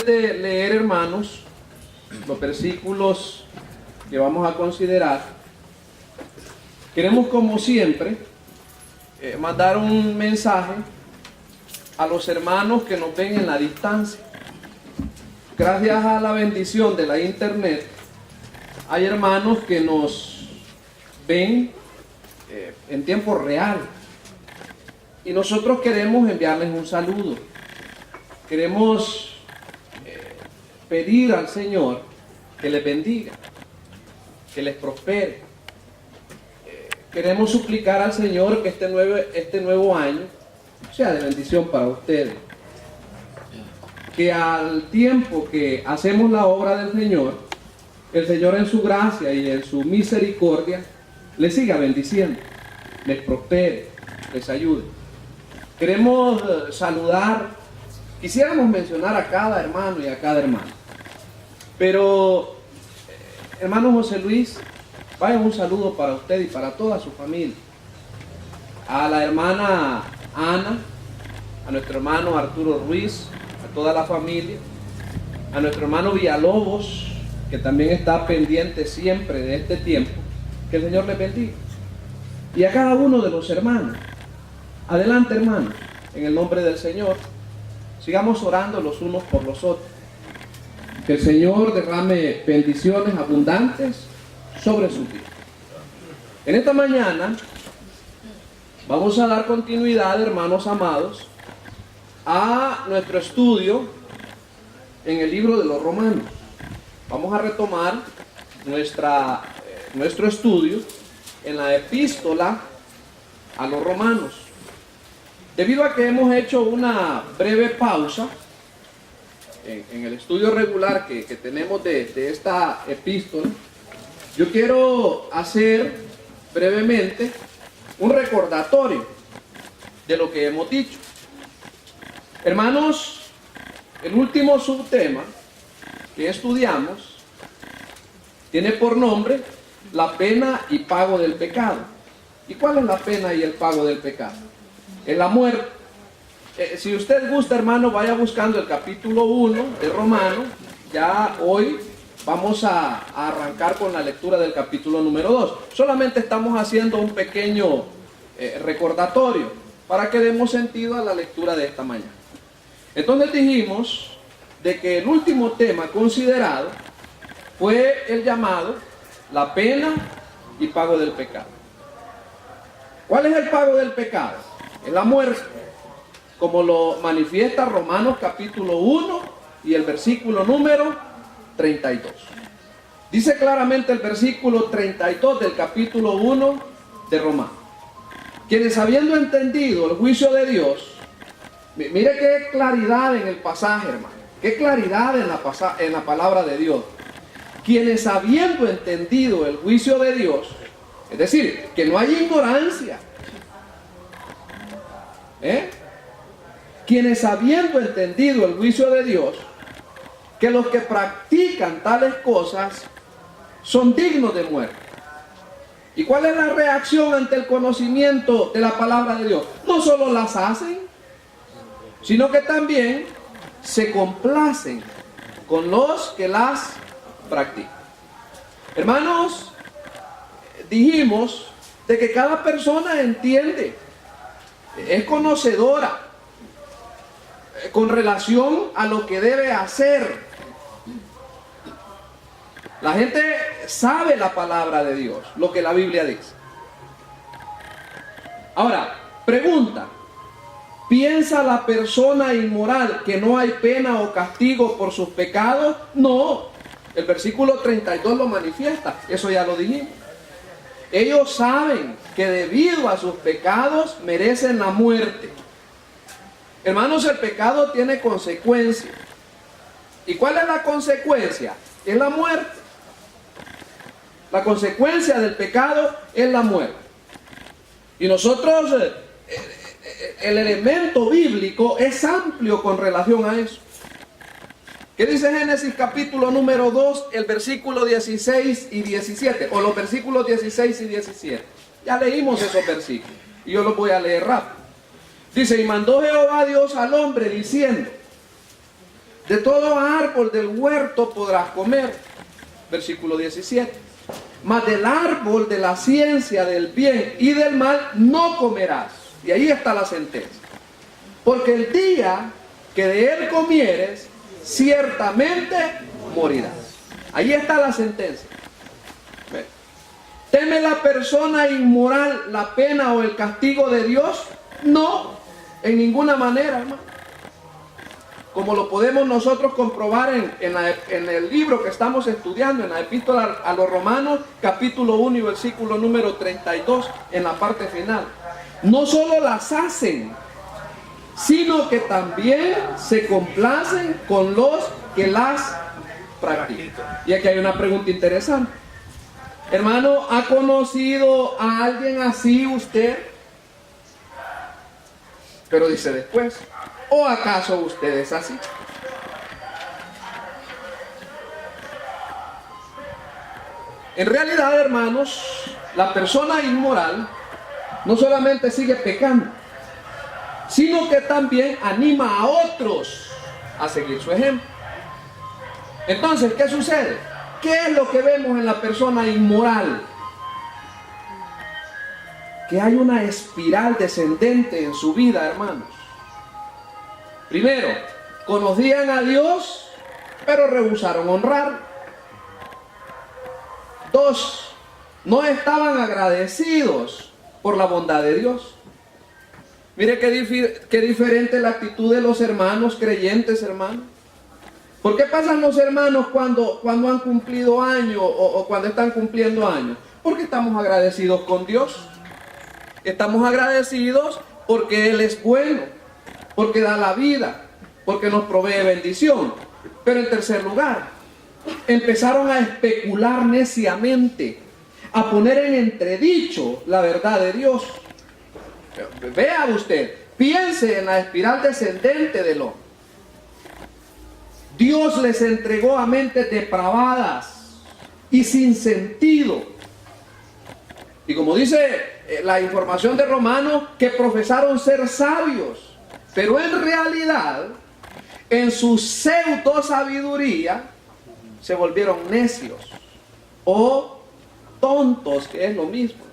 Antes de leer, hermanos, los versículos que vamos a considerar, queremos, como siempre, mandar un mensaje a los hermanos que nos ven en la distancia. Gracias a la bendición de la internet, hay hermanos que nos ven en tiempo real. Y nosotros queremos enviarles un saludo. Queremos pedir al Señor que les bendiga, que les prospere. Queremos suplicar al Señor que este nuevo año sea de bendición para ustedes. Que al tiempo que hacemos la obra del Señor, el Señor en su gracia y en su misericordia les siga bendiciendo, les prospere, les ayude. Queremos saludar, quisiéramos mencionar a cada hermano y a cada hermana, pero hermano José Luis, vaya un saludo para usted y para toda su familia. A la hermana Ana, a nuestro hermano Arturo Ruiz, a toda la familia, a nuestro hermano Villalobos, que también está pendiente siempre de este tiempo, que el Señor les bendiga. Y a cada uno de los hermanos. Adelante, hermanos, en el nombre del Señor, sigamos orando los unos por los otros. Que el Señor derrame bendiciones abundantes sobre su vida. En esta mañana vamos a dar continuidad, hermanos amados, a nuestro estudio en el libro de los Romanos. Vamos a retomar nuestro estudio en la epístola a los Romanos. Debido a que hemos hecho una breve pausa en el estudio regular que tenemos de esta epístola, yo quiero hacer brevemente un recordatorio de lo que hemos dicho. Hermanos, el último subtema que estudiamos tiene por nombre la pena y pago del pecado. ¿Y cuál es la pena y el pago del pecado? Es la muerte. Si usted gusta, hermano, vaya buscando el capítulo 1 de Romanos. Ya hoy vamos a arrancar con la lectura del capítulo número 2. Solamente estamos haciendo un pequeño recordatorio para que demos sentido a la lectura de esta mañana. Entonces dijimos de que el último tema considerado fue el llamado la pena y pago del pecado. ¿Cuál es el pago del pecado? Es la muerte, como lo manifiesta Romanos capítulo 1 y el versículo número 32. Dice claramente el versículo 32 del capítulo 1 de Romanos: quienes habiendo entendido el juicio de Dios, mire qué claridad en el pasaje, hermano, qué claridad en la palabra de Dios. Quienes habiendo entendido el juicio de Dios, es decir, que no hay ignorancia, quienes habiendo entendido el juicio de Dios, que los que practican tales cosas son dignos de muerte. ¿Y cuál es la reacción ante el conocimiento de la palabra de Dios? No solo las hacen, sino que también se complacen con los que las practican. Hermanos, dijimos de que cada persona entiende, es conocedora con relación a lo que debe hacer. La gente sabe la palabra de Dios, lo que la Biblia dice. Ahora, pregunta: ¿piensa la persona inmoral que no hay pena o castigo por sus pecados? No, el versículo 32 lo manifiesta, eso ya lo dijimos. Ellos saben que debido a sus pecados merecen la muerte. Hermanos, el pecado tiene consecuencias. ¿Y cuál es la consecuencia? Es la muerte. La consecuencia del pecado es la muerte. Y nosotros, el elemento bíblico es amplio con relación a eso. ¿Qué dice Génesis capítulo número 2, el versículo 16 y 17? O los versículos 16 y 17. Ya leímos esos versículos y yo los voy a leer rápido. Dice: y mandó Jehová Dios al hombre diciendo: De todo árbol del huerto podrás comer. Versículo 17. Mas del árbol de la ciencia del bien y del mal no comerás. Y ahí está la sentencia. Porque el día que de él comieres, ciertamente morirás. Ahí está la sentencia. ¿Ve? ¿Teme la persona inmoral la pena o el castigo de Dios? No, en ninguna manera, hermano. Como lo podemos nosotros comprobar en el libro que estamos estudiando, en la epístola a los Romanos, capítulo 1 y versículo número 32, en la parte final. No solo las hacen, sino que también se complacen con los que las practican. Y aquí hay una pregunta interesante. Hermano, ¿ha conocido a alguien así usted? Pero dice después, ¿o acaso usted es así? En realidad, hermanos, la persona inmoral no solamente sigue pecando, sino que también anima a otros a seguir su ejemplo. Entonces, ¿qué sucede? ¿Qué es lo que vemos en la persona inmoral? Que hay una espiral descendente en su vida, hermanos. Primero, conocían a Dios, pero rehusaron honrar. 2, no estaban agradecidos por la bondad de Dios. Mire qué diferente la actitud de los hermanos creyentes, hermanos. ¿Por qué pasan los hermanos cuando han cumplido años o cuando están cumpliendo años? Porque estamos agradecidos con Dios. Estamos agradecidos porque Él es bueno, porque da la vida, porque nos provee bendición. Pero en tercer lugar, empezaron a especular neciamente, a poner en entredicho la verdad de Dios. Vea usted, piense en la espiral descendente del hombre. Dios les entregó a mentes depravadas y sin sentido. Y como dice la información de Romanos, que profesaron ser sabios, pero en realidad, en su pseudo sabiduría, se volvieron necios o tontos, que es lo mismo.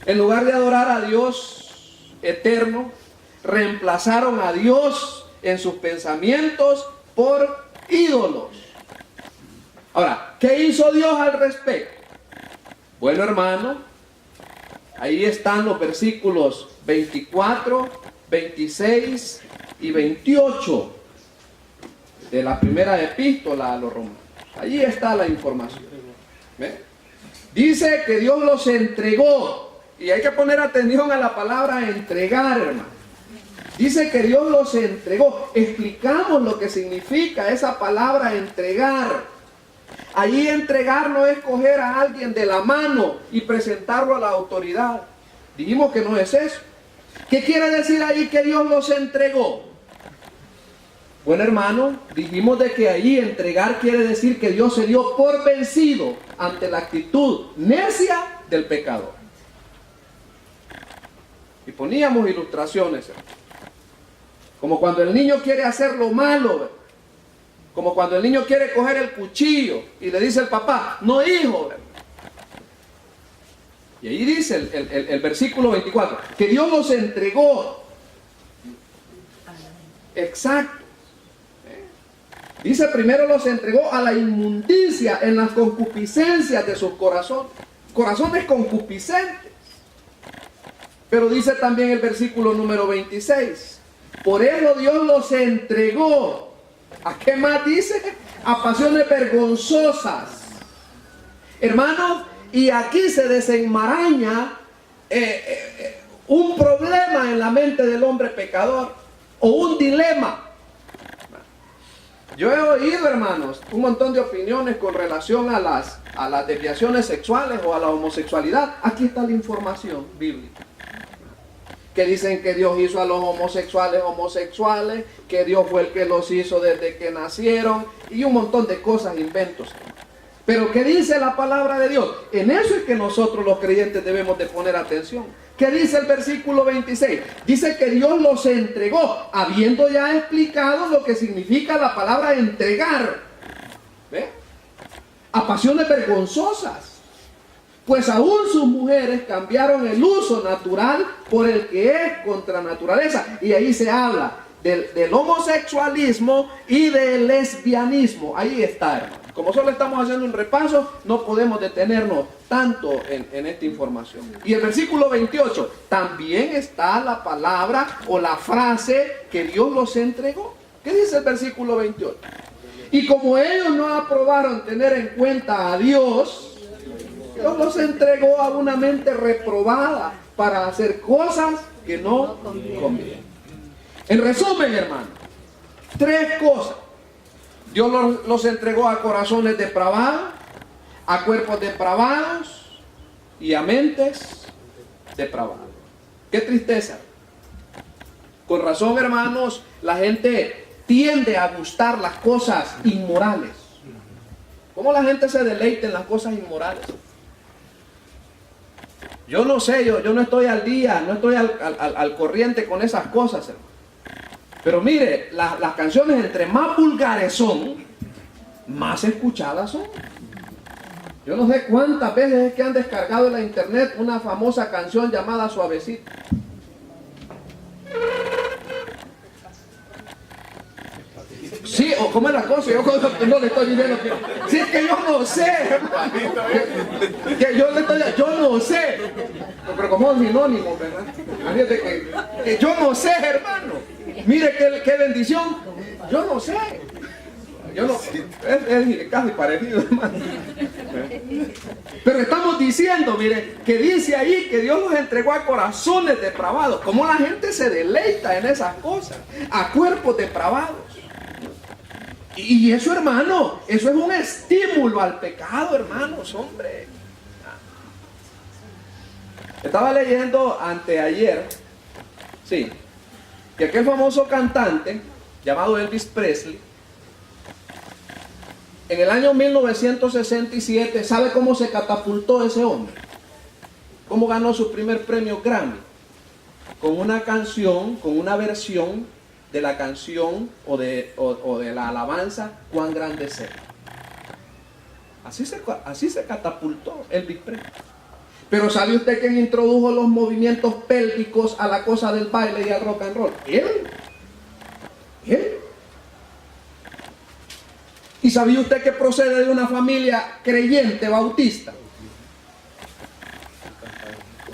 En lugar de adorar a Dios eterno, reemplazaron a Dios en sus pensamientos por ídolos. Ahora, ¿qué hizo Dios al respecto? Bueno, hermano, ahí están los versículos 24, 26 y 28 de la primera epístola a los romanos. Allí está la información. ¿Ve? Dice que Dios los entregó, y hay que poner atención a la palabra entregar, hermano. Dice que Dios los entregó. Explicamos lo que significa esa palabra entregar. Allí entregar no es coger a alguien de la mano y presentarlo a la autoridad. Dijimos que no es eso. ¿Qué quiere decir ahí que Dios los entregó? Bueno, hermano, dijimos de que ahí entregar quiere decir que Dios se dio por vencido ante la actitud necia del pecador. Y poníamos ilustraciones, como cuando el niño quiere hacer lo malo, como cuando el niño quiere coger el cuchillo y le dice el papá, no, hijo. Y ahí dice el versículo 24, que Dios los entregó. Exacto. Dice, primero los entregó a la inmundicia en las concupiscencias de sus corazones. Corazones concupiscentes. Pero dice también el versículo número 26, por eso Dios los entregó. ¿A qué más dice? A pasiones vergonzosas. Hermanos, y aquí se desenmaraña un problema en la mente del hombre pecador, o un dilema. Yo he oído, hermanos, un montón de opiniones con relación a las desviaciones sexuales o a la homosexualidad. Aquí está la información bíblica. Que dicen que Dios hizo a los homosexuales homosexuales, que Dios fue el que los hizo desde que nacieron, y un montón de cosas, inventos. Pero ¿qué dice la palabra de Dios? En eso es que nosotros los creyentes debemos de poner atención. ¿Qué dice el versículo 26? Dice que Dios los entregó, habiendo ya explicado lo que significa la palabra entregar. ¿Ve? A pasiones vergonzosas. Pues aún sus mujeres cambiaron el uso natural por el que es contra naturaleza. Y ahí se habla del homosexualismo y del lesbianismo. Ahí está, hermano. Como solo estamos haciendo un repaso, no podemos detenernos tanto en esta información. Y el versículo 28, también está la palabra o la frase que Dios los entregó. ¿Qué dice el versículo 28? Y como ellos no aprobaron tener en cuenta a Dios, Dios los entregó a una mente reprobada para hacer cosas que no convienen. En resumen, hermano, tres cosas. Dios los entregó a corazones depravados, a cuerpos depravados y a mentes depravadas. Qué tristeza. Con razón, hermanos, la gente tiende a gustar las cosas inmorales. ¿Cómo la gente se deleita en las cosas inmorales? Yo no sé, yo no estoy al día, no estoy al corriente con esas cosas, hermano. Pero mire, las canciones entre más vulgares son, más escuchadas son. Yo no sé cuántas veces es que han descargado en la internet una famosa canción llamada Suavecito. Sí, o cómo es la cosa, yo no le estoy diciendo que... Sí, es que yo no sé, hermano. Que yo no sé. Pero como es sinónimo, ¿verdad? Fíjate que yo no sé, hermano. Mire qué bendición. Yo no sé. Yo no, es casi parecido, hermano. Pero estamos diciendo, mire, que dice ahí que Dios los entregó a corazones depravados. Como la gente se deleita en esas cosas. A cuerpos depravados. Y eso, hermano, eso es un estímulo al pecado, hermanos, hombre. Estaba leyendo anteayer, sí, que aquel famoso cantante llamado Elvis Presley, en el año 1967, ¿sabe cómo se catapultó ese hombre? ¿Cómo ganó su primer premio Grammy? Con una canción, con una versión de la canción o de la alabanza Cuán grande sea. Así se catapultó Elvis Presley. Pero ¿sabe usted quién introdujo los movimientos pélvicos a la cosa del baile y al rock and roll? Él. ¿Y sabía usted que procede de una familia creyente bautista?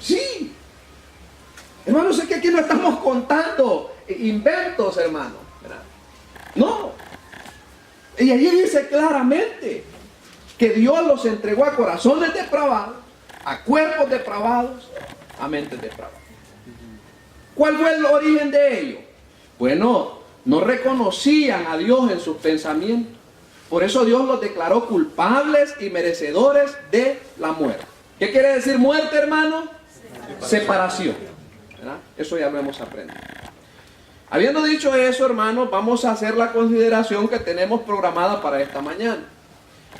Sí. Hermanos, es que aquí no estamos contando inventos, hermano. No. Y allí dice claramente que Dios los entregó a corazones depravados, a cuerpos depravados, a mentes depravadas. ¿Cuál fue el origen de ello? Bueno, no reconocían a Dios en sus pensamientos. Por eso Dios los declaró culpables y merecedores de la muerte. ¿Qué quiere decir muerte, hermano? Separación. ¿Verdad? Eso ya lo hemos aprendido. Habiendo dicho eso, hermano, vamos a hacer la consideración que tenemos programada para esta mañana.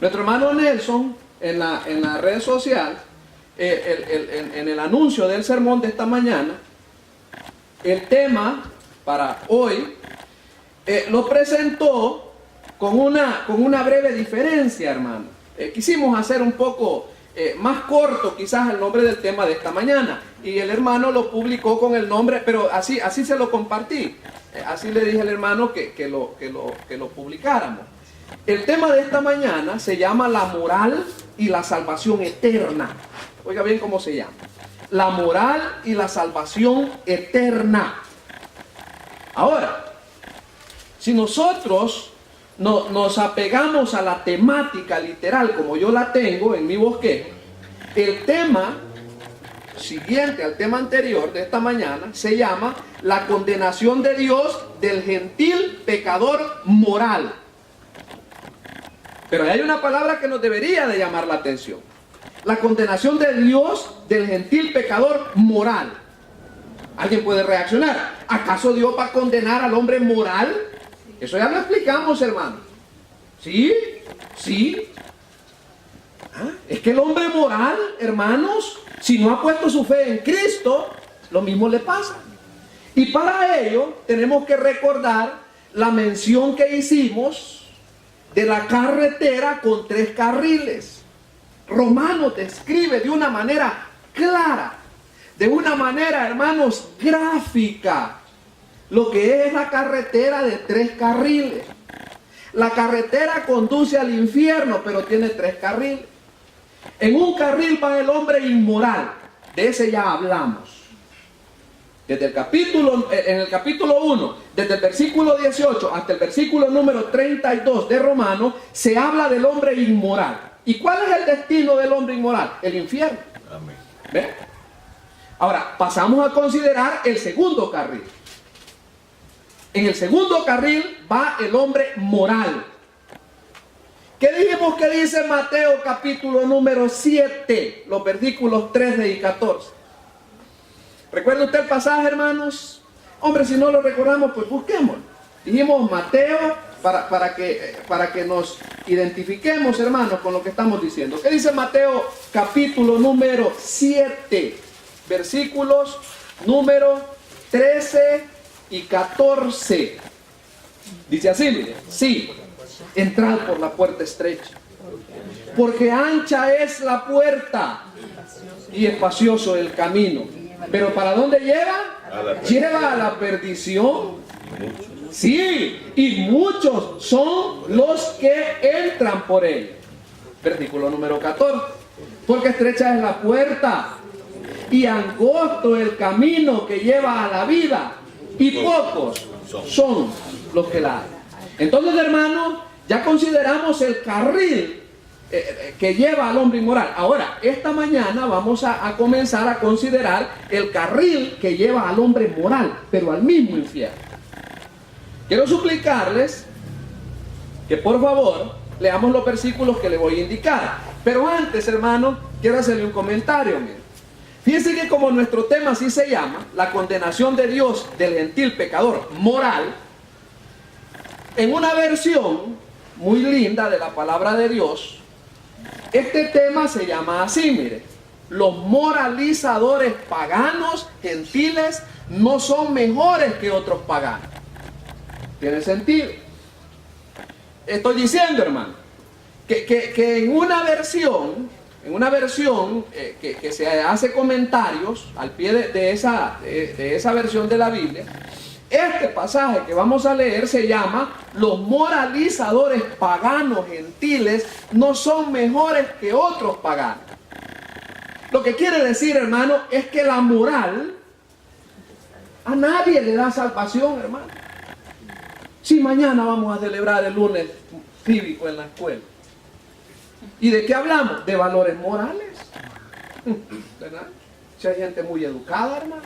Nuestro hermano Nelson, en la red social, en el anuncio del sermón de esta mañana, el tema para hoy lo presentó con una breve diferencia, hermano. Quisimos hacer un poco más corto quizás el nombre del tema de esta mañana, y el hermano lo publicó con el nombre, pero así se lo compartí. Así le dije al hermano que lo publicáramos. El tema de esta mañana se llama la moral y la salvación eterna. Oiga bien cómo se llama. La moral y la salvación eterna. Ahora, si nosotros nos apegamos a la temática literal como yo la tengo en mi bosquejo, el tema siguiente al tema anterior de esta mañana se llama la condenación de Dios del gentil pecador moral. Pero hay una palabra que nos debería de llamar la atención: la condenación de Dios del gentil pecador moral. ¿Alguien puede reaccionar? ¿Acaso Dios va a condenar al hombre moral? Eso ya lo explicamos, hermano. ¿Sí? Es que el hombre moral, hermanos, si no ha puesto su fe en Cristo, lo mismo le pasa. Y para ello tenemos que recordar la mención que hicimos de la carretera con 3 carriles. Romanos describe de una manera clara, de una manera, hermanos, gráfica, lo que es la carretera de 3 carriles. La carretera conduce al infierno, pero tiene 3 carriles. En un carril va el hombre inmoral, de ese ya hablamos. En el capítulo 1, desde el versículo 18 hasta el versículo número 32 de Romanos, se habla del hombre inmoral. ¿Y cuál es el destino del hombre inmoral? El infierno. Amén. ¿Ve? Ahora, pasamos a considerar el segundo carril. En el segundo carril va el hombre moral. ¿Qué dijimos que dice Mateo capítulo número 7, los versículos 13 y 14? ¿Recuerda usted el pasaje, hermanos? Hombre, si no lo recordamos, pues busquémoslo. Dijimos Mateo para que nos identifiquemos, hermanos, con lo que estamos diciendo. ¿Qué dice Mateo capítulo número 7, versículos número 13 y 14? Dice así, mire, sí, entrad por la puerta estrecha, porque ancha es la puerta y espacioso el camino. Pero ¿para dónde lleva? Lleva a la perdición. Sí, y muchos son los que entran por él. Versículo número 14. Porque estrecha es la puerta y angosto el camino que lleva a la vida, y pocos son los que la hallan. Entonces, hermanos, ya consideramos el carril que lleva al hombre inmoral. Ahora, esta mañana vamos a comenzar a considerar el carril que lleva al hombre moral, pero al mismo infierno. Quiero suplicarles que por favor leamos los versículos que les voy a indicar. Pero antes, hermano, quiero hacerle un comentario. Mire. Fíjense que como nuestro tema así se llama, la condenación de Dios del gentil pecador moral, en una versión muy linda de la palabra de Dios, este tema se llama así, mire: los moralizadores paganos, gentiles, no son mejores que otros paganos. ¿Tiene sentido? Estoy diciendo, hermano, que en una versión que se hace comentarios al pie de esa versión de la Biblia, este pasaje que vamos a leer se llama: los moralizadores paganos gentiles no son mejores que otros paganos. Lo que quiere decir, hermano, es que la moral a nadie le da salvación, hermano. Si mañana vamos a celebrar el lunes cívico en la escuela, ¿y de qué hablamos? De valores morales, ¿verdad? Si hay gente muy educada, hermano.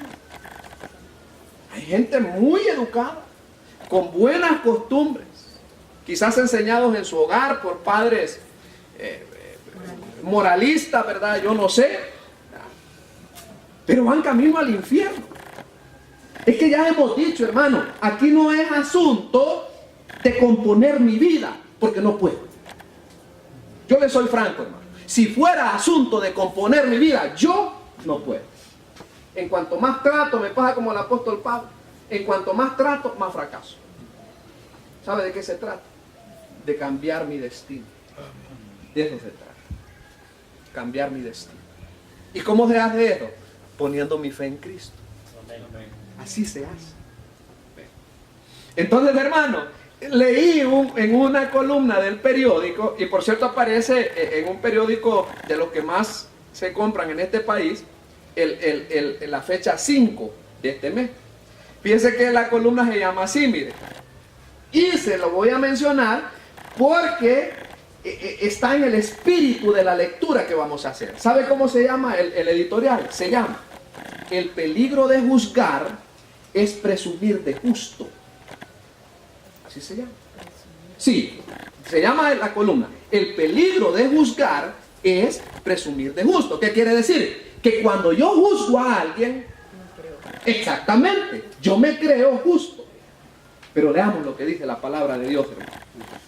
Hay gente muy educada, con buenas costumbres, quizás enseñados en su hogar por padres moralistas, ¿verdad? Yo no sé, pero van camino al infierno. Es que ya hemos dicho, hermano, aquí no es asunto de componer mi vida, porque no puedo. Yo le soy franco, hermano. Si fuera asunto de componer mi vida, yo no puedo. En cuanto más trato, me pasa como el apóstol Pablo. En cuanto más trato, más fracaso. ¿Sabe de qué se trata? De cambiar mi destino. De eso se trata. Cambiar mi destino. ¿Y cómo se hace eso? Poniendo mi fe en Cristo. Así se hace. Entonces, hermano, leí en una columna del periódico, y por cierto aparece en un periódico de los que más se compran en este país, la fecha 5 de este mes. Fíjense que la columna se llama así, mire. Y se lo voy a mencionar porque está en el espíritu de la lectura que vamos a hacer. ¿Sabe cómo se llama el editorial? Se llama: el peligro de juzgar es presumir de justo. Así se llama. Sí, se llama la columna: el peligro de juzgar es presumir de justo. ¿Qué quiere decir? Que cuando yo juzgo a alguien, exactamente, yo me creo justo. Pero leamos lo que dice la palabra de Dios, hermano.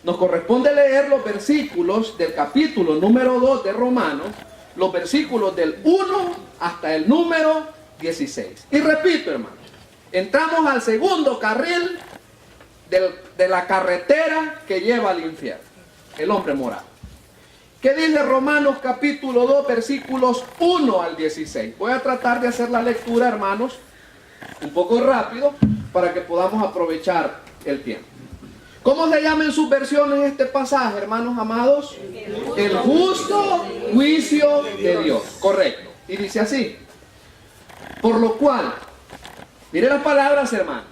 Nos corresponde leer los versículos del capítulo número 2 de Romanos, los versículos del 1 hasta el número 16. Y repito, hermano, entramos al segundo carril de la carretera que lleva al infierno, el hombre moral. ¿Qué dice Romanos capítulo 2, versículos 1 al 16? Voy a tratar de hacer la lectura, hermanos, un poco rápido, para que podamos aprovechar el tiempo. ¿Cómo se llama en sus versiones este pasaje, hermanos amados? El justo juicio de Dios. Correcto. Y dice así: por lo cual, mire las palabras, hermano,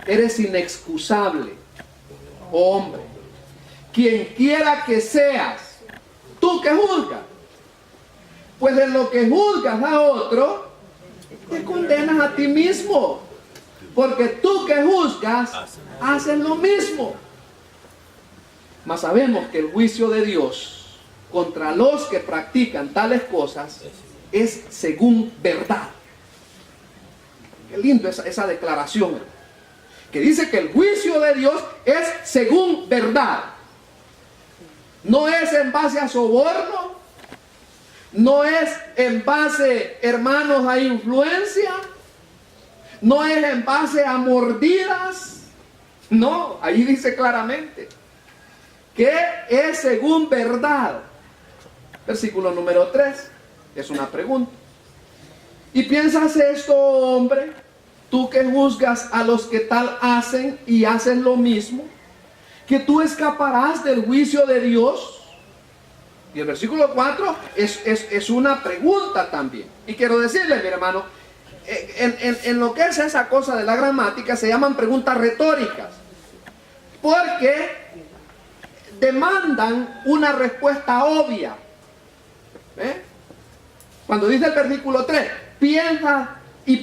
eres inexcusable, hombre, quien quiera que seas, tú que juzgas, pues en lo que juzgas a otro, te condenas a ti mismo, porque tú que juzgas, haces lo mismo. Mas sabemos que el juicio de Dios contra los que practican tales cosas es según verdad. Qué lindo esa declaración, hermano, que dice que el juicio de Dios es según verdad. No es en base a soborno, no es en base, hermanos, a influencia, no es en base a mordidas. No, ahí dice claramente que es según verdad. Versículo número 3 es una pregunta. ¿Y piensas esto, hombre, tú que juzgas a los que tal hacen y hacen lo mismo, que tú escaparás del juicio de Dios? Y el versículo 4 es una pregunta también. Y quiero decirle, mi hermano, en lo que es esa cosa de la gramática se llaman preguntas retóricas, porque demandan una respuesta obvia. Cuando dice el versículo 3,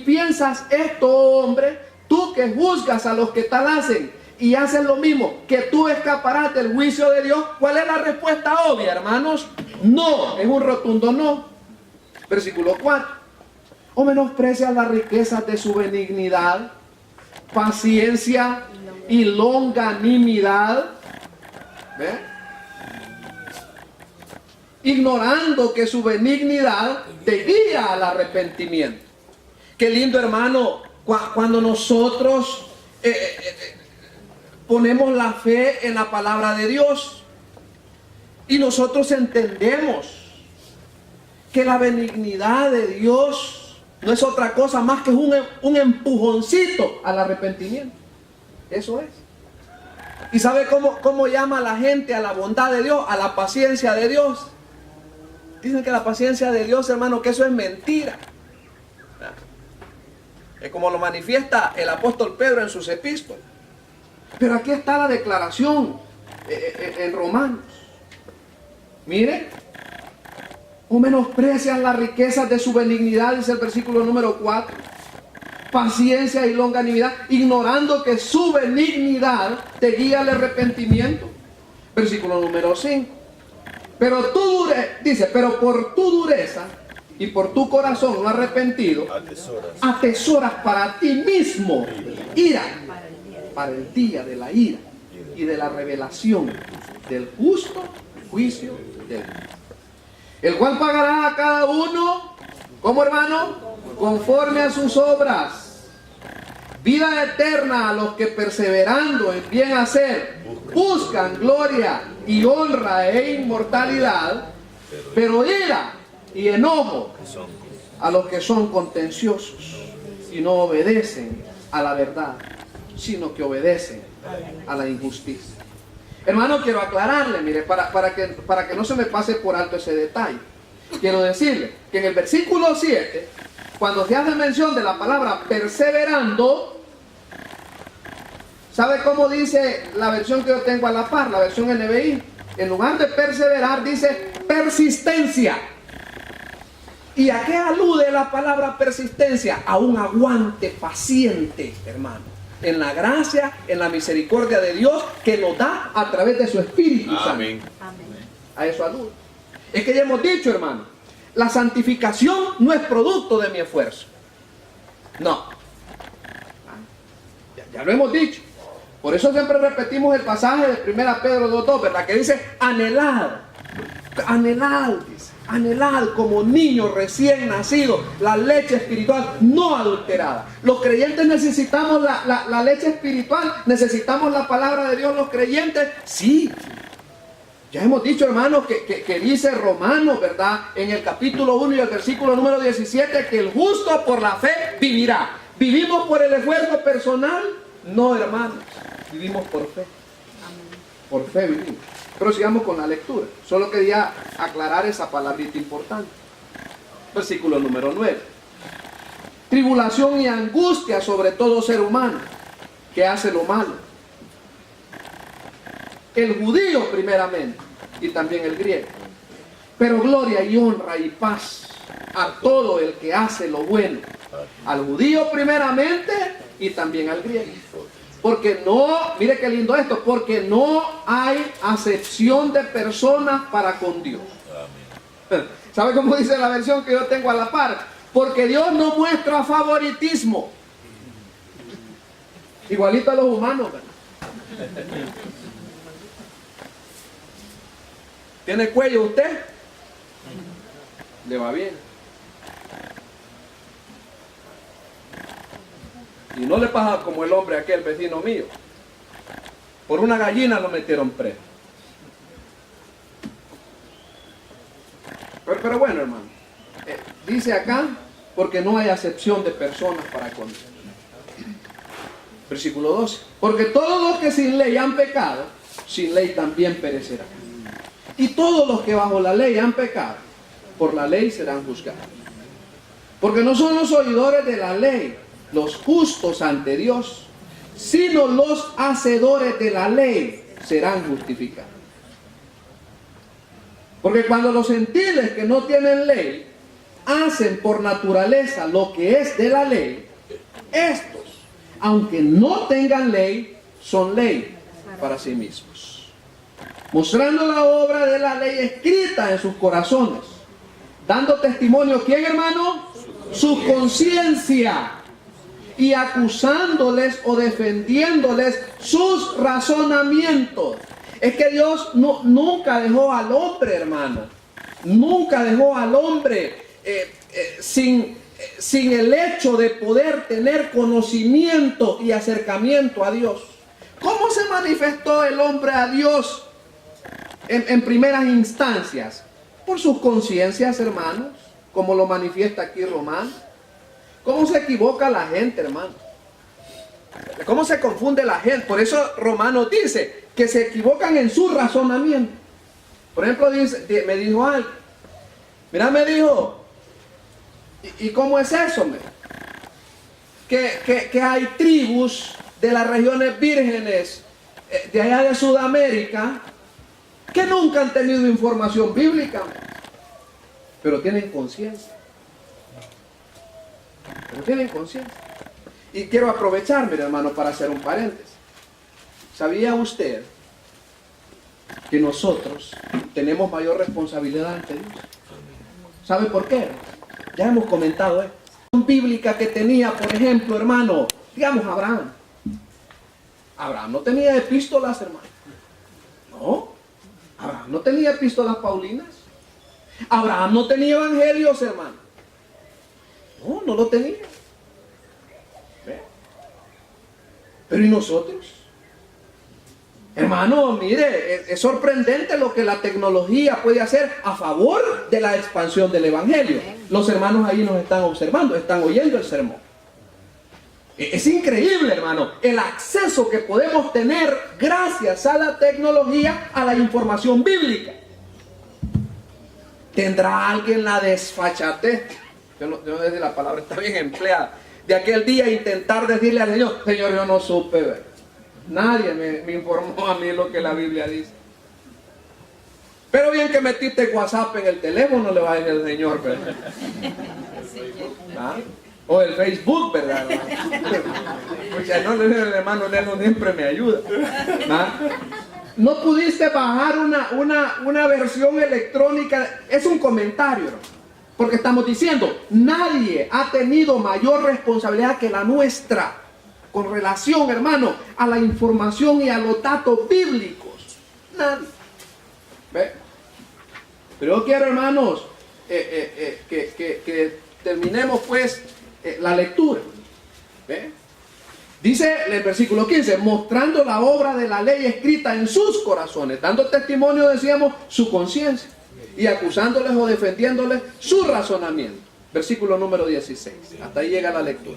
piensas esto, hombre, tú que juzgas a los que tal hacen y hacen lo mismo, que tú escaparás del juicio de Dios. ¿Cuál es la respuesta obvia, hermanos? No, es un rotundo no. Versículo 4. ¿O menosprecias las riquezas de su benignidad, paciencia y longanimidad? ¿Ve? Ignorando que su benignidad te guía al arrepentimiento. Qué lindo, hermano, cuando nosotros ponemos la fe en la palabra de Dios y nosotros entendemos que la benignidad de Dios no es otra cosa más que un empujoncito al arrepentimiento. Eso es. ¿Y sabe cómo llama la gente a la bondad de Dios? A la paciencia de Dios. Dicen que la paciencia de Dios, hermano, que eso es mentira. Es como lo manifiesta el apóstol Pedro en sus epístolas. Pero aquí está la declaración en Romanos. Mire, o menosprecian las riquezas de su benignidad, dice el versículo número 4. Paciencia y longanimidad, ignorando que su benignidad te guía al arrepentimiento. Versículo número 5. Pero por tu dureza y por tu corazón no arrepentido, atesoras para ti mismo ira, para el día de la ira y de la revelación del justo juicio de Dios, el cual pagará a cada uno, ¿cómo, hermano? Conforme a sus obras. Vida eterna a los que perseverando en bien hacer buscan gloria y honra e inmortalidad, pero ira y enojo a los que son contenciosos y no obedecen a la verdad, sino que obedecen a la injusticia. Hermano, quiero aclararle, mire, para que no se me pase por alto ese detalle. Quiero decirle que en el versículo 7, cuando se hace mención de la palabra perseverando, ¿sabe cómo dice la versión que yo tengo a la par, la versión NBI? En lugar de perseverar, dice persistencia. ¿Y a qué alude la palabra persistencia? A un aguante paciente, hermano, en la gracia, en la misericordia de Dios, que nos da a través de su Espíritu Santo. Amén. A eso alude. Es que ya hemos dicho, hermano, la santificación no es producto de mi esfuerzo. No. Ya lo hemos dicho. Por eso siempre repetimos el pasaje de 1 Pedro 2:2, ¿verdad? Que dice, anhelad, anhelad, dice, anhelad como niño recién nacido, la leche espiritual no adulterada. Los creyentes necesitamos la leche espiritual, necesitamos la palabra de Dios, los creyentes, sí. Ya hemos dicho, hermanos, que dice Romanos, ¿verdad? En el capítulo 1 y el versículo número 17, que el justo por la fe vivirá. ¿Vivimos por el esfuerzo personal? No, hermanos, vivimos por fe. Por fe vivimos. Pero sigamos con la lectura. Solo quería aclarar esa palabrita importante. Versículo número 9. Tribulación y angustia sobre todo ser humano que hace lo malo. El judío primeramente y también el griego. Pero gloria y honra y paz a todo el que hace lo bueno. Al judío primeramente y también al griego. Porque no, mire qué lindo esto, porque no hay acepción de personas para con Dios. ¿Sabe cómo dice la versión que yo tengo a la par? Porque Dios no muestra favoritismo. Igualito a los humanos, ¿verdad? ¿Tiene cuello usted? Le va bien. Y no le pasa como el hombre aquel vecino mío. Por una gallina lo metieron preso. Pero bueno, hermano. Dice acá, porque no hay acepción de personas para con Dios. Versículo 12. Porque todos los que sin ley han pecado, sin ley también perecerán. Y todos los que bajo la ley han pecado, por la ley serán juzgados. Porque no son los oidores de la ley los justos ante Dios, sino los hacedores de la ley serán justificados. Porque cuando los gentiles que no tienen ley hacen por naturaleza lo que es de la ley, estos, aunque no tengan ley, son ley para sí mismos, mostrando la obra de la ley escrita en sus corazones, dando testimonio, ¿quién, hermano? Su conciencia, y acusándoles o defendiéndoles sus razonamientos. Es que Dios nunca dejó al hombre, hermano, nunca dejó al hombre sin el hecho de poder tener conocimiento y acercamiento a Dios. ¿Cómo se manifestó el hombre a Dios en primeras instancias? Por sus conciencias, hermanos, como lo manifiesta aquí Romano. ¿Cómo se equivoca la gente, hermano? ¿Cómo se confunde la gente? Por eso Romano dice que se equivocan en su razonamiento. Por ejemplo, me dijo algo. Mira, me dijo, ¿y cómo es eso? Que hay tribus de las regiones vírgenes de allá de Sudamérica que nunca han tenido información bíblica, pero tienen conciencia. Pero tienen conciencia. Y quiero aprovechar, mi hermano, para hacer un paréntesis. ¿Sabía usted que nosotros tenemos mayor responsabilidad ante Dios? ¿Sabe por qué? Ya hemos comentado esto. Bíblica que tenía, por ejemplo, hermano, digamos Abraham. Abraham no tenía epístolas, hermano. No. Abraham no tenía epístolas paulinas. Abraham no tenía evangelios, hermano. No, no lo tenía. ¿Ve? Pero ¿y nosotros? Hermano, mire, es sorprendente lo que la tecnología puede hacer a favor de la expansión del evangelio. Los hermanos ahí nos están observando, están oyendo el sermón. Es increíble, hermano, el acceso que podemos tener gracias a la tecnología a la información bíblica. ¿Tendrá alguien la desfachatez? Yo no sé si la palabra está bien empleada. De aquel día intentar decirle al Señor, Señor, yo no supe ver. Nadie me informó a mí lo que la Biblia dice. Pero bien que metiste WhatsApp en el teléfono, le va a decir el Señor, ¿verdad? ¿Ah? O el Facebook, ¿verdad? Porque no, el hermano Nelo siempre me ayuda. ¿Ah? No pudiste bajar una versión electrónica. Es un comentario, ¿no? Porque estamos diciendo, nadie ha tenido mayor responsabilidad que la nuestra con relación, hermano, a la información y a los datos bíblicos. Nadie. ¿Ve? Pero yo quiero, hermanos, que terminemos pues la lectura. ¿Ve? Dice el versículo 15, mostrando la obra de la ley escrita en sus corazones, dando testimonio, decíamos, su conciencia, y acusándoles o defendiéndoles su razonamiento. Versículo número 16. Hasta ahí llega la lectura.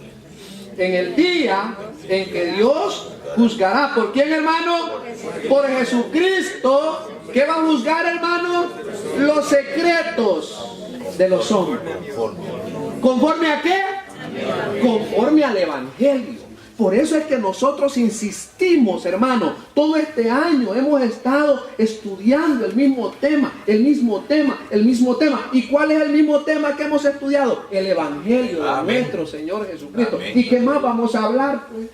En el día en que Dios juzgará. ¿Por quién, hermano? Por Jesucristo. ¿Qué va a juzgar, hermano? Los secretos de los hombres. ¿Conforme a qué? Conforme al Evangelio. Por eso es que nosotros insistimos, hermano, todo este año hemos estado estudiando el mismo tema. ¿Y cuál es el mismo tema que hemos estudiado? El Evangelio de nuestro Señor Jesucristo. Amén. ¿Y qué más vamos a hablar? Pues,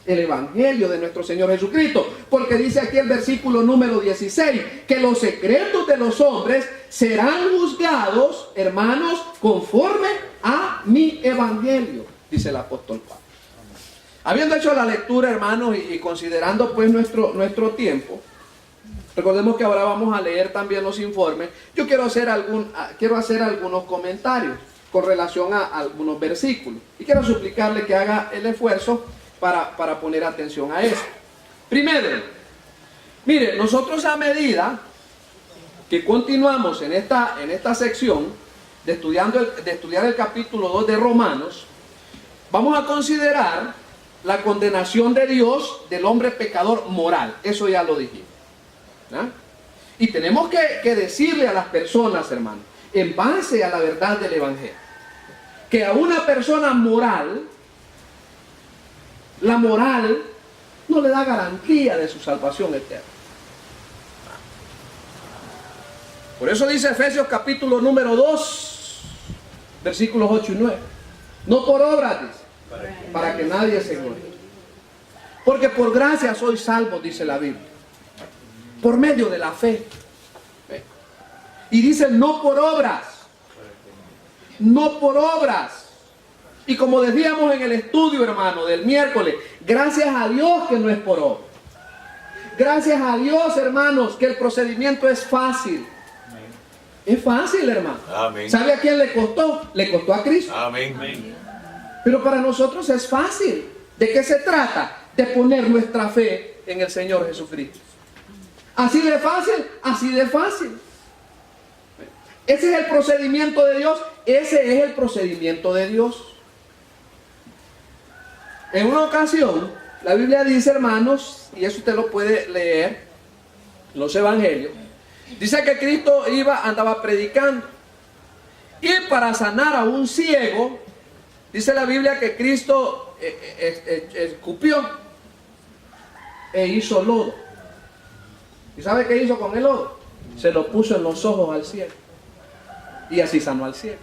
el Evangelio de nuestro Señor Jesucristo. Porque dice aquí el versículo número 16, que los secretos de los hombres serán juzgados, hermanos, conforme a mi Evangelio, dice el apóstol Pablo. Habiendo hecho la lectura, hermanos, y considerando pues nuestro tiempo, recordemos que ahora vamos a leer también los informes. Yo quiero hacer algunos comentarios con relación a algunos versículos. Y quiero suplicarle que haga el esfuerzo para poner atención a eso. Primero, mire, nosotros a medida que continuamos en esta sección de estudiar el capítulo 2 de Romanos, vamos a considerar la condenación de Dios del hombre pecador moral. Eso ya lo dijimos. ¿Ah? Y tenemos que decirle a las personas, hermano, en base a la verdad del Evangelio, que a una persona moral, la moral no le da garantía de su salvación eterna. Por eso dice Efesios capítulo número 2, versículos 8 y 9. No por obras, dice, para que nadie se glorie. Porque por gracia sois salvos, dice la Biblia, por medio de la fe. Y dice no por obras. No por obras. Y como decíamos en el estudio, hermano, del miércoles, gracias a Dios que no es por obra. Gracias a Dios, hermanos, que el procedimiento es fácil. Es fácil, hermano. Amén. ¿Sabe a quién le costó? Le costó a Cristo. Amén. Pero para nosotros es fácil. ¿De qué se trata? De poner nuestra fe en el Señor Jesucristo. Así de fácil, así de fácil. Ese es el procedimiento de Dios. Ese es el procedimiento de Dios. En una ocasión, la Biblia dice, hermanos, y eso usted lo puede leer, los evangelios, dice que Cristo andaba predicando. Y para sanar a un ciego, dice la Biblia que Cristo escupió e hizo lodo. ¿Y sabe qué hizo con el lodo? Se lo puso en los ojos al ciego. Y así sanó al ciego.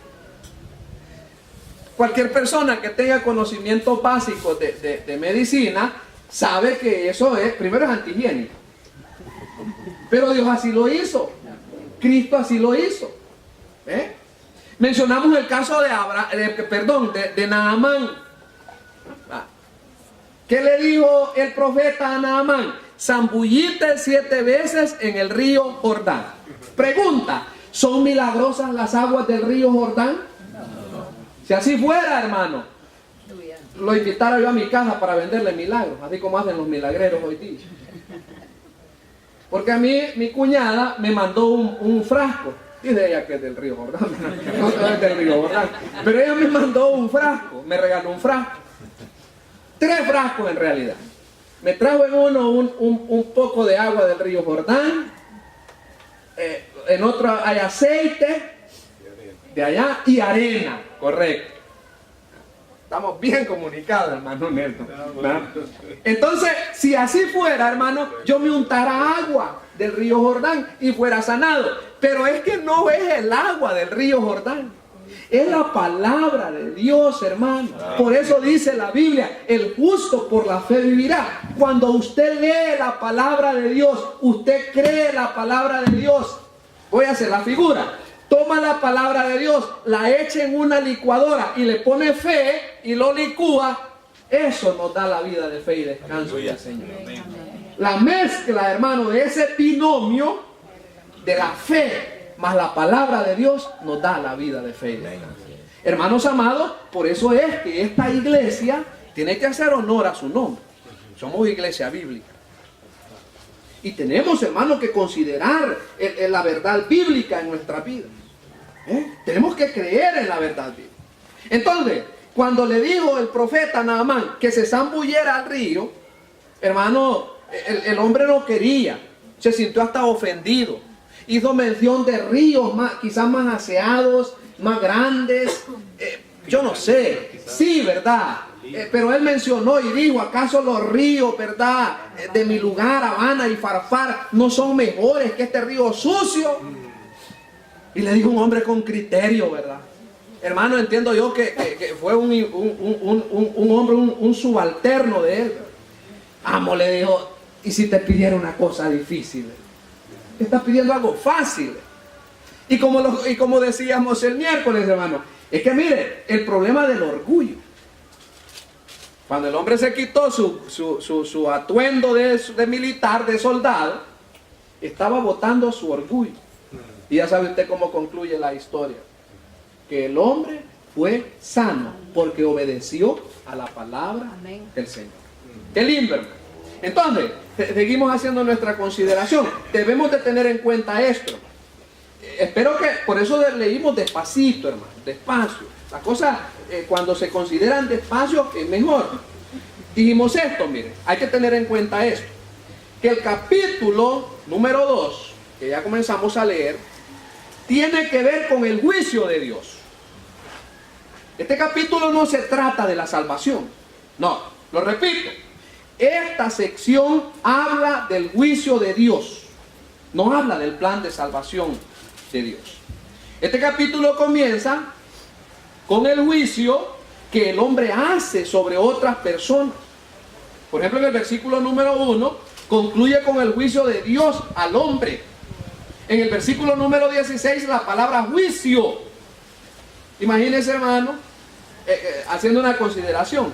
Cualquier persona que tenga conocimientos básicos de medicina sabe que eso primero es antihigiénico. Pero Dios así lo hizo. Cristo así lo hizo. Mencionamos el caso de Naamán. ¿Qué le dijo el profeta a Naamán? Zambullite 7 veces en el río Jordán. Pregunta, ¿son milagrosas las aguas del río Jordán? Si así fuera, hermano, lo invitara yo a mi casa para venderle milagros, así como hacen los milagreros hoy día. Porque a mí, mi cuñada me mandó un frasco. Dice ella que es del río Jordán, no es del río Jordán. Pero ella me mandó un frasco, me regaló un frasco. 3 frascos en realidad. Me trajo en uno un poco de agua del río Jordán. En otro hay aceite de allá y arena, correcto. Estamos bien comunicados, hermano Nelson. Entonces, si así fuera, hermano, yo me untara agua del río Jordán y fuera sanado. Pero es que no es el agua del río Jordán. Es la palabra de Dios, hermano. Por eso dice la Biblia, el justo por la fe vivirá. Cuando usted lee la palabra de Dios, usted cree la palabra de Dios. Voy a hacer la figura. Toma la palabra de Dios, la echa en una licuadora y le pone fe y lo licúa. Eso nos da la vida de fe y descanso en el Señor. La mezcla, hermano, de ese binomio de la fe más la palabra de Dios nos da la vida de fe y descanso. Hermanos amados, por eso es que esta iglesia tiene que hacer honor a su nombre. Somos iglesia bíblica. Y tenemos, hermanos, que considerar la verdad bíblica en nuestra vida. Tenemos que creer en la verdad bíblica. Entonces, cuando le dijo el profeta Naamán que se zambulliera al río, hermano, el hombre no quería. Se sintió hasta ofendido. Hizo mención de ríos quizás más aseados, más grandes. Yo no sé. Sí, ¿verdad? Pero él mencionó y dijo, ¿acaso los ríos, verdad, de mi lugar, Habana y Farfar, no son mejores que este río sucio? Y le dijo un hombre con criterio, ¿verdad? Hermano, entiendo yo que fue un hombre, un subalterno de él. Amo, le dijo, ¿y si te pidiera una cosa difícil? Te estás pidiendo algo fácil. Y como decíamos el miércoles, hermano, es que mire, el problema del orgullo. Cuando el hombre se quitó su atuendo de militar, de soldado, estaba botando su orgullo. Y ya sabe usted cómo concluye la historia. Que el hombre fue sano porque obedeció a la palabra del Señor. Qué lindo, hermano. Entonces, seguimos haciendo nuestra consideración. Debemos de tener en cuenta esto. Espero que, por eso leímos despacito, hermano, despacio. Las cosas, cuando se consideran despacio, es mejor. Dijimos esto, miren, hay que tener en cuenta esto. Que el capítulo número 2, que ya comenzamos a leer, tiene que ver con el juicio de Dios. Este capítulo no se trata de la salvación. No, lo repito. Esta sección habla del juicio de Dios. No habla del plan de salvación de Dios. Este capítulo comienza con el juicio que el hombre hace sobre otras personas. Por ejemplo, en el versículo número 1 concluye con el juicio de Dios al hombre. En el versículo número 16 la palabra juicio. Imagínense, hermano, haciendo una consideración,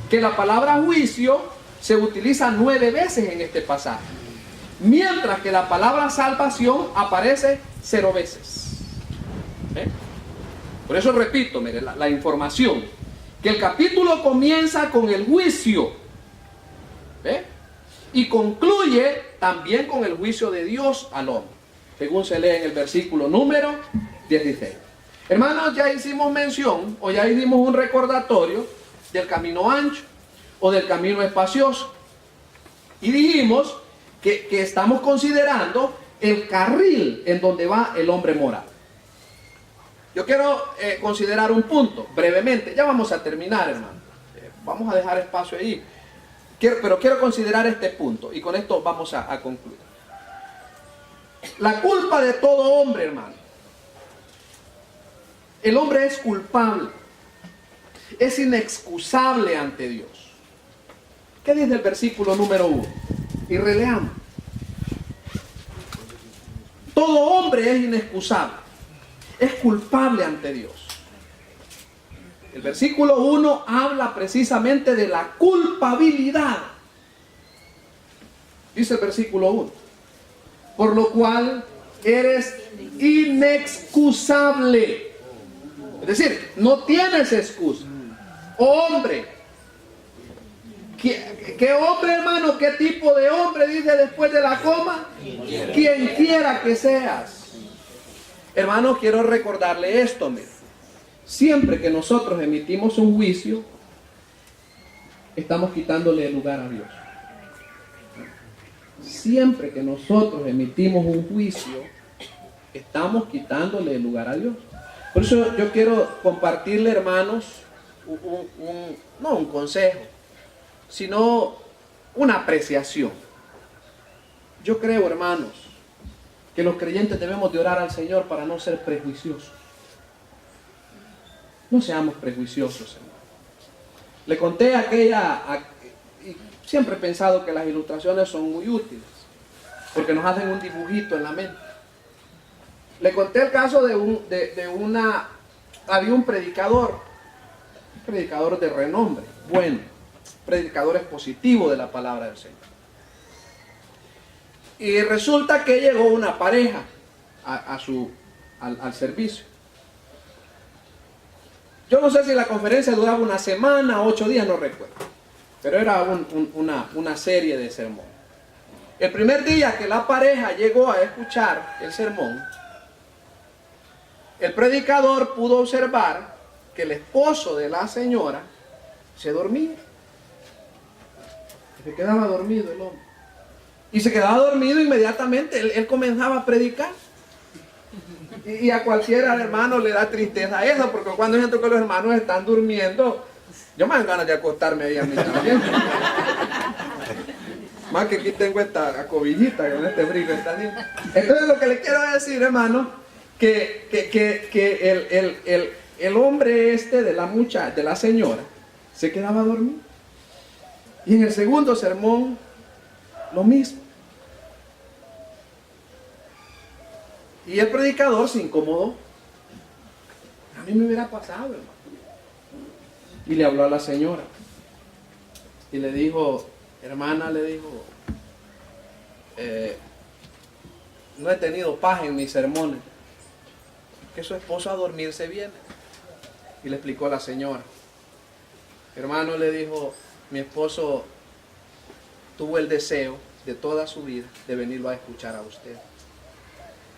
que la palabra juicio se utiliza 9 veces en este pasaje, mientras que la palabra salvación aparece 0 veces. Por eso repito, mire, la información, que el capítulo comienza con el juicio, y concluye también con el juicio de Dios al hombre, según se lee en el versículo número 16. Hermanos, ya hicimos mención, o ya hicimos un recordatorio del camino ancho, o del camino espacioso. Y dijimos que estamos considerando el carril en donde va el hombre moral. Yo quiero considerar un punto, brevemente. Ya vamos a terminar, hermano. Vamos a dejar espacio ahí. Pero quiero considerar este punto, y con esto vamos a concluir. La culpa de todo hombre, hermano. El hombre es culpable. Es inexcusable ante Dios. ¿Qué dice el versículo número 1? Y releamos. Todo hombre es inexcusable. Es culpable ante Dios. El versículo 1 habla precisamente de la culpabilidad. Dice el versículo 1. Por lo cual eres inexcusable. Es decir, no tienes excusa. Hombre. ¿Qué hombre, hermano? ¿Qué tipo de hombre dice después de la coma? Quien quiera que seas. Hermano, quiero recordarle esto, mire. Siempre que nosotros emitimos un juicio, estamos quitándole el lugar a Dios. Siempre que nosotros emitimos un juicio, estamos quitándole el lugar a Dios. Por eso yo quiero compartirle, hermanos, no un consejo, sino una apreciación. Yo creo, hermanos, que los creyentes debemos de orar al Señor para no ser prejuiciosos. No seamos prejuiciosos, hermano. Le conté y siempre he pensado que las ilustraciones son muy útiles, porque nos hacen un dibujito en la mente. Le conté el caso había un predicador de renombre, bueno, predicador expositivo de la palabra del Señor. Y resulta que llegó una pareja al servicio. Yo no sé si la conferencia duraba una semana, 8 días, no recuerdo. Pero era una serie de sermones. El primer día que la pareja llegó a escuchar el sermón, el predicador pudo observar que el esposo de la señora se dormía. Se quedaba dormido el hombre. Y se quedaba dormido inmediatamente. Él comenzaba a predicar. Y a cualquiera hermano le da tristeza eso, porque cuando siento que los hermanos están durmiendo, yo me dan ganas de acostarme ahí a mí también. Más que aquí tengo esta cobijita con este frío está bien. Entonces lo que le quiero decir, hermano, que el hombre de la señora se quedaba dormido. Y en el segundo sermón, lo mismo. Y el predicador se incomodó. A mí me hubiera pasado, hermano. Y le habló a la señora. Y le dijo, hermana, le dijo, no he tenido paz en mis sermones. Que su esposo a dormirse viene. Y le explicó a la señora. Hermano, le dijo, mi esposo tuvo el deseo de toda su vida de venirlo a escuchar a usted.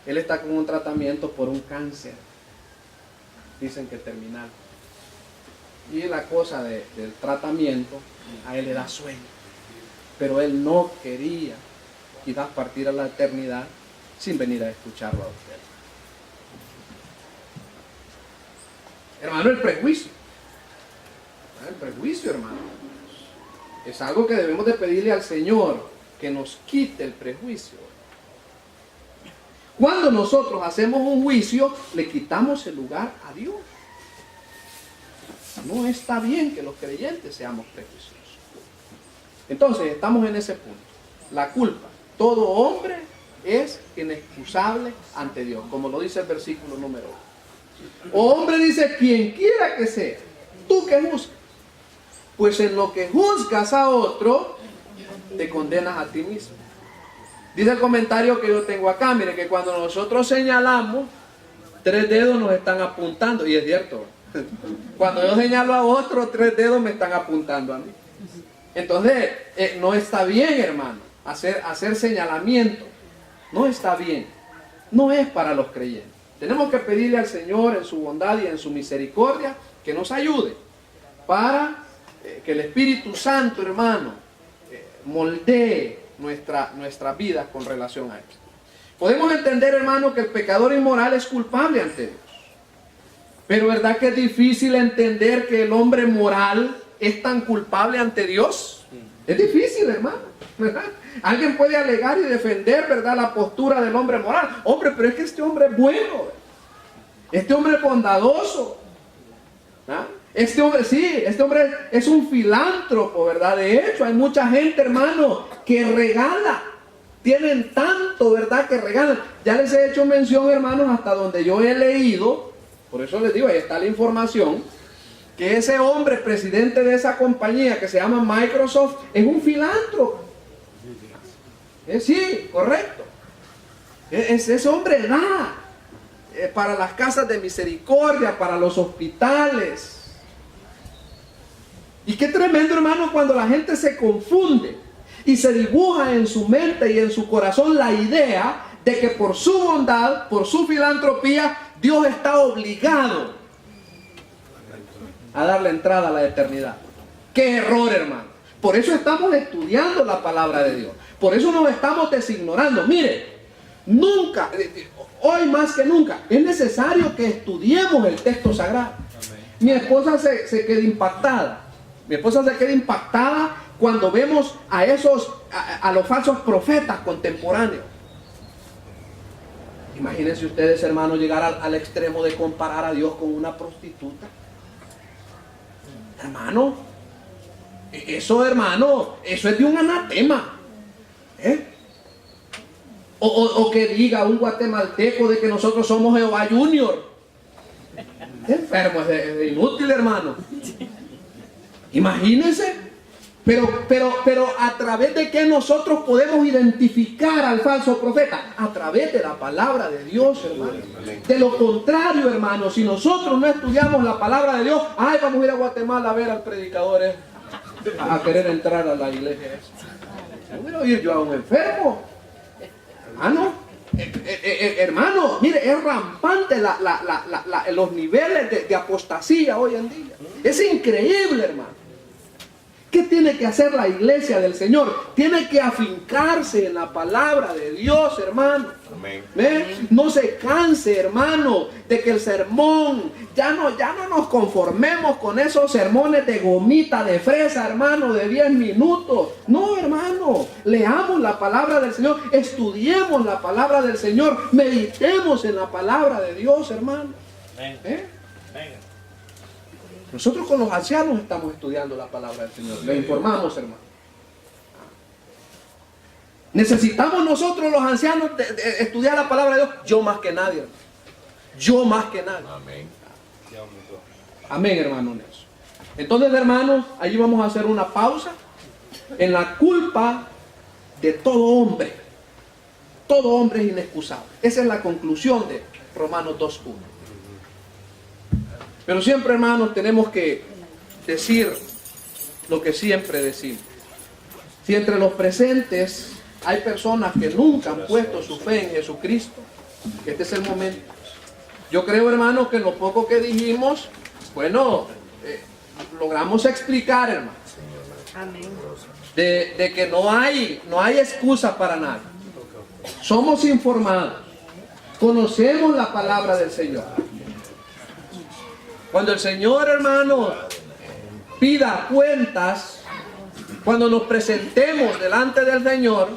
Él está con un tratamiento por un cáncer. Dicen que terminal. Y la cosa del tratamiento, a él le da sueño. Pero él no quería quizás partir a la eternidad sin venir a escucharlo a usted. Hermano, el prejuicio. El prejuicio, hermano. Es algo que debemos de pedirle al Señor, que nos quite el prejuicio. Cuando nosotros hacemos un juicio, le quitamos el lugar a Dios. No está bien que los creyentes seamos prejuiciosos. Entonces, estamos en ese punto. La culpa. Todo hombre es inexcusable ante Dios, como lo dice el versículo número 1. Hombre dice, quien quiera que sea, tú que juzgas. Pues en lo que juzgas a otro, te condenas a ti mismo. Dice el comentario que yo tengo acá, mire que cuando nosotros señalamos, 3 dedos nos están apuntando, y es cierto. Cuando yo señalo a otro, 3 dedos me están apuntando a mí. Entonces, no está bien, hermano, hacer señalamiento. No está bien. No es para los creyentes. Tenemos que pedirle al Señor en su bondad y en su misericordia que nos ayude para que el Espíritu Santo, hermano, moldee nuestra vida con relación a esto. Podemos entender, hermano, que el pecador inmoral es culpable ante Dios. Pero ¿verdad que es difícil entender que el hombre moral es tan culpable ante Dios? Es difícil, hermano, ¿verdad? Alguien puede alegar y defender, ¿verdad?, la postura del hombre moral. Hombre, pero es que este hombre es bueno. Este hombre es bondadoso. ¿Ah? Este hombre es un filántropo, ¿verdad? De hecho, hay mucha gente, hermano, que regala. Tienen tanto, ¿verdad?, que regalan. Ya les he hecho mención, hermanos, hasta donde yo he leído. Por eso les digo, ahí está la información. Que ese hombre, presidente de esa compañía que se llama Microsoft, es un filántropo. Sí, correcto. Ese hombre da para las casas de misericordia, para los hospitales. Y qué tremendo, hermano, cuando la gente se confunde y se dibuja en su mente y en su corazón la idea de que por su bondad, por su filantropía, Dios está obligado a darle entrada a la eternidad. ¡Qué error, hermano! Por eso estamos estudiando la palabra de Dios. Por eso nos estamos designorando. Mire, nunca, hoy más que nunca, es necesario que estudiemos el texto sagrado. Mi esposa se queda impactada. Mi esposa se queda impactada cuando vemos a los falsos profetas contemporáneos. Imagínense ustedes, hermanos, llegar al extremo de comparar a Dios con una prostituta. Hermano, eso es de un anatema. O que diga un guatemalteco de que nosotros somos Jehová Junior. Enfermo, es inútil, hermano. Imagínense. Pero a través de que nosotros podemos identificar al falso profeta, a través de la palabra de Dios, hermano. De lo contrario, hermano, si nosotros no estudiamos la palabra de Dios, ay, vamos a ir a Guatemala a ver al predicador a querer entrar a la iglesia. No quiero ir yo a un enfermo, hermano. Hermano, mire, es rampante los niveles de apostasía hoy en día. Es increíble, hermano. ¿Qué tiene que hacer la iglesia del Señor? Tiene que afincarse en la palabra de Dios, hermano. Amén. No se canse, hermano, de que el sermón, ya no nos conformemos con esos sermones de gomita de fresa, hermano, de 10 minutos. No, hermano, leamos la palabra del Señor, estudiemos la palabra del Señor, meditemos en la palabra de Dios, hermano. Nosotros con los ancianos estamos estudiando la palabra del Señor. Le informamos, hermano. Necesitamos nosotros los ancianos de estudiar la palabra de Dios. Yo más que nadie, hermano. Yo más que nadie. Amén. Amén, hermano Nelson. Entonces, hermanos, allí vamos a hacer una pausa en la culpa de todo hombre. Todo hombre es inexcusable. Esa es la conclusión de Romanos 2:1. Pero siempre, hermanos, tenemos que decir lo que siempre decimos. Si entre los presentes hay personas que nunca han puesto su fe en Jesucristo, este es el momento. Yo creo, hermanos, que en lo poco que dijimos, bueno, logramos explicar, hermanos, de que no hay excusa para nada. Somos informados, conocemos la palabra del Señor. Cuando el Señor, hermano, pida cuentas, cuando nos presentemos delante del Señor,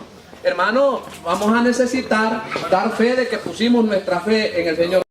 hermano, vamos a necesitar dar fe de que pusimos nuestra fe en el Señor.